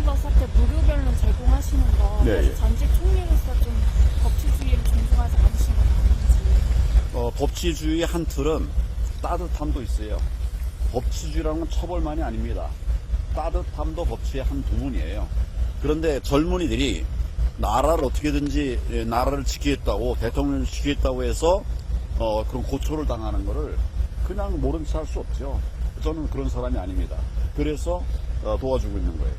법치지법 사태 무료 변론 제공하시는 거 네, 예. 전직 총리로서 좀 법치주의를 존중하지 않으신 건 아닌지. 법치주의의 한 틀은 따뜻함도 있어요. 법치주의라는 건 처벌만이 아닙니다. 따뜻함도 법치의 한 부분이에요. 그런데 젊은이들이 나라를 어떻게든지 나라를 지키겠다고 대통령을 지키겠다고 해서 그런 고초를 당하는 거를 그냥 모른 체 할 수 없죠. 저는 그런 사람이 아닙니다. 그래서 도와주고 있는 거예요.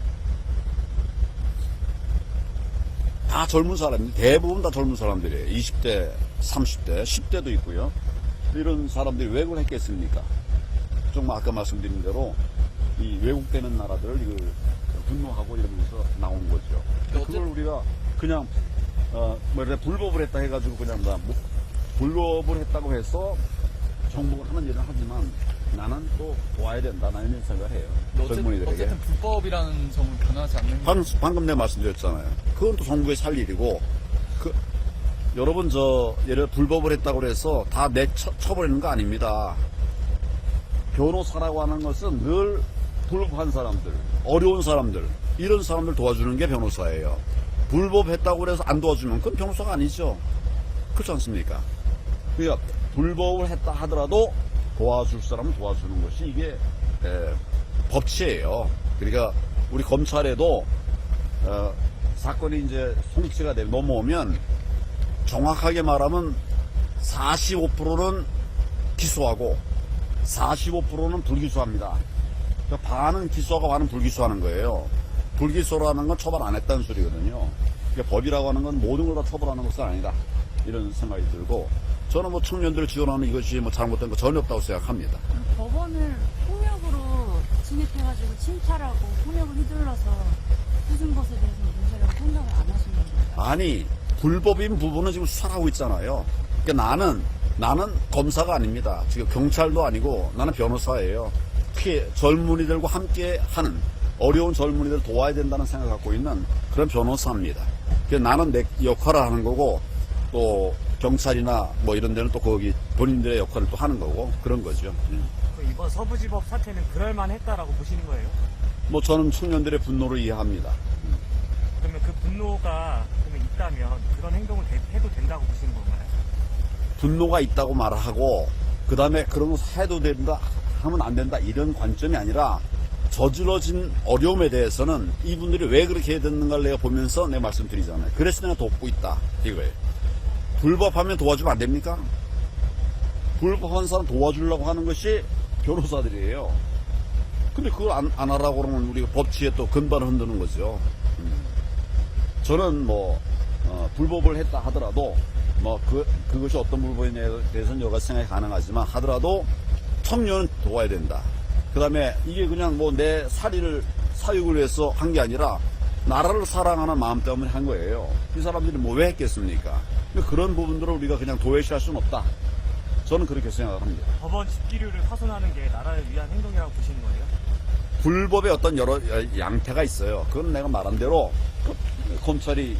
다 젊은 사람들, 대부분 다 젊은 사람들이에요. 20대, 30대, 10대도 있고요. 이런 사람들이 왜 그걸 했겠습니까? 좀 아까 말씀드린 대로 이 왜곡되는 나라들을 이걸 분노하고 이러면서 나온 거죠. 그걸 우리가 그냥 불법을 했다 해가지고 그냥 불법을 했다고 해서 정부가 하는 일은 하지만 나는 또 도와야 된다. 나는 이런 생각을 해요. 젊은이들에게. 어쨌든 불법이라는 점은 변하지 않는 거. 방금 내가 말씀드렸잖아요. 그건 또 정부의 살 일이고, 여러분 예를 불법을 했다고 해서 다 처벌하는 거 아닙니다. 변호사라고 하는 것은 늘 불법한 사람들, 어려운 사람들, 이런 사람들 도와주는 게 변호사예요. 불법했다고 해서 안 도와주면 그건 변호사가 아니죠. 그렇지 않습니까? 그러니까 불법을 했다 하더라도 도와줄 사람은 도와주는 것이 이게 법치예요. 그러니까 우리 검찰에도 사건이 이제 송치가 넘어오면 정확하게 말하면 45%는 기소하고 45%는 불기소합니다. 그러니까 반은 기소하고 반은 불기소하는 거예요. 불기소라는 건 처벌 안 했다는 소리거든요. 그러니까 법이라고 하는 건 모든 걸 다 처벌하는 것은 아니다. 이런 생각이 들고, 저는 청년들을 지원하는 이것이 잘못된 거 전혀 없다고 생각합니다. 법원을 폭력으로 진입해가지고 침탈하고 폭력을 휘둘러서 해준 것에 대해서 문제를 생각을 안 하시는 거예요? 아니, 불법인 부분은 지금 수사를 하고 있잖아요. 그러니까 나는 검사가 아닙니다. 지금 경찰도 아니고 나는 변호사예요. 특히 젊은이들과 함께 하는, 어려운 젊은이들 도와야 된다는 생각을 갖고 있는 그런 변호사입니다. 그래서 나는 내 역할을 하는 거고, 또 경찰이나 이런 데는 또 거기 본인들의 역할을 또 하는 거고, 그런 거죠. 이번 서부지법 사태는 그럴만했다라고 보시는 거예요? 저는 청년들의 분노를 이해합니다. 그러면 그 분노가 있다면 그런 행동을 해도 된다고 보시는 건가요? 분노가 있다고 말하고 그 다음에 그런 거 해도 된다 하면 안 된다 이런 관점이 아니라, 저질러진 어려움에 대해서는 이분들이 왜 그렇게 해야 되는가를 내가 보면서 내가 말씀드리잖아요. 그래서 내가 돕고 있다 이거예요. 불법하면 도와주면 안 됩니까? 불법한 사람 도와주려고 하는 것이 변호사들이에요. 근데 그걸 안 하라고 그러면 우리가 법치에 또 근반을 흔드는 거죠. 저는 불법을 했다 하더라도 그것이 어떤 불법에 대해서는 여러 가지 생각이 가능하지만 하더라도 청년은 도와야 된다. 그 다음에 이게 그냥 내 사육을 위해서 한 게 아니라 나라를 사랑하는 마음 때문에 한 거예요. 이 사람들이 왜 했겠습니까? 그런 부분들을 우리가 그냥 도외시할 수는 없다. 저는 그렇게 생각을 합니다. 법원 집기류를 파손하는 게 나라를 위한 행동이라고 보시는 거예요? 불법의 어떤 여러 양태가 있어요. 그건 내가 말한 대로 경찰이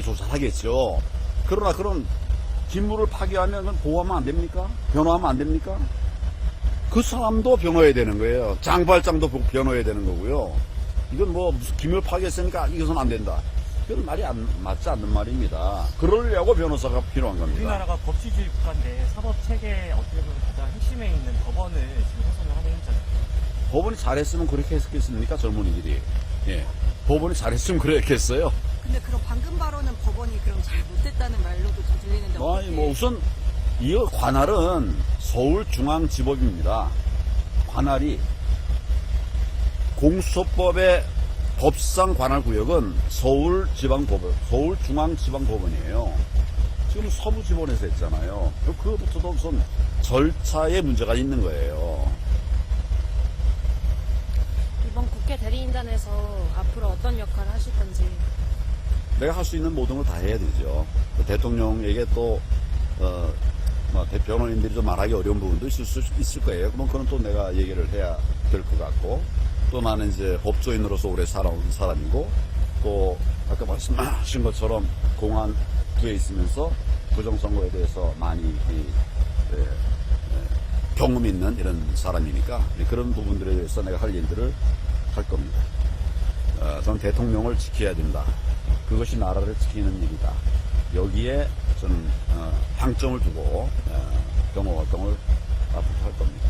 조사하겠죠. 그러나 그런 기물을 파괴하면 그건 보호하면 안 됩니까? 변호하면 안 됩니까? 그 사람도 변호해야 되는 거예요. 장발장도 변호해야 되는 거고요. 이건 무슨 기물 파괴했으니까 이것은 안 된다. 그건 말이 맞지 않는 말입니다. 그러려고 변호사가 필요한 겁니다. 우리나라가 법치주의 국가인데 사법 체계 어떻게 보면 가장 핵심에 있는 법원을 지금 훼손을 하는 행위잖아요. 법원이 잘했으면 그렇게 했겠습니까? 젊은이들이. 예. 법원이 잘했으면 그랬겠어요. 근데 그럼 방금 발언은 법원이 그럼 잘 못했다는 말로도 좀 들리는데 아니, 어떻게... 우선 이 관할은 서울중앙지법입니다. 관할이 공수처법의 법상 관할구역은 서울중앙지방법원이에요. 지금 서부지법에서 했잖아요. 그것부터도 우선 절차에 문제가 있는 거예요. 이번 국회 대리인단에서 앞으로 어떤 역할을 하실 건지. 내가 할 수 있는 모든 걸 다 해야 되죠. 대통령에게 또 변호인들이 좀 말하기 어려운 부분도 있을 거예요. 그럼 그건 또 내가 얘기를 해야 될 것 같고, 또 나는 이제 법조인으로서 오래 살아온 사람이고, 또 아까 말씀하신 것처럼 공안부에 있으면서 부정선거에 대해서 많이 경험 있는 이런 사람이니까 그런 부분들에 대해서 내가 할 일들을 할 겁니다. 전 대통령을 지켜야 된다. 그것이 나라를 지키는 일이다. 여기에 저는 방점을 두고 경호 활동을 앞으로 할 겁니다.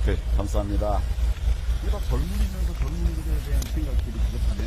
그래, 감사합니다. 우리가 젊은이면서 젊은이들에 대한 생각들이 부족하네.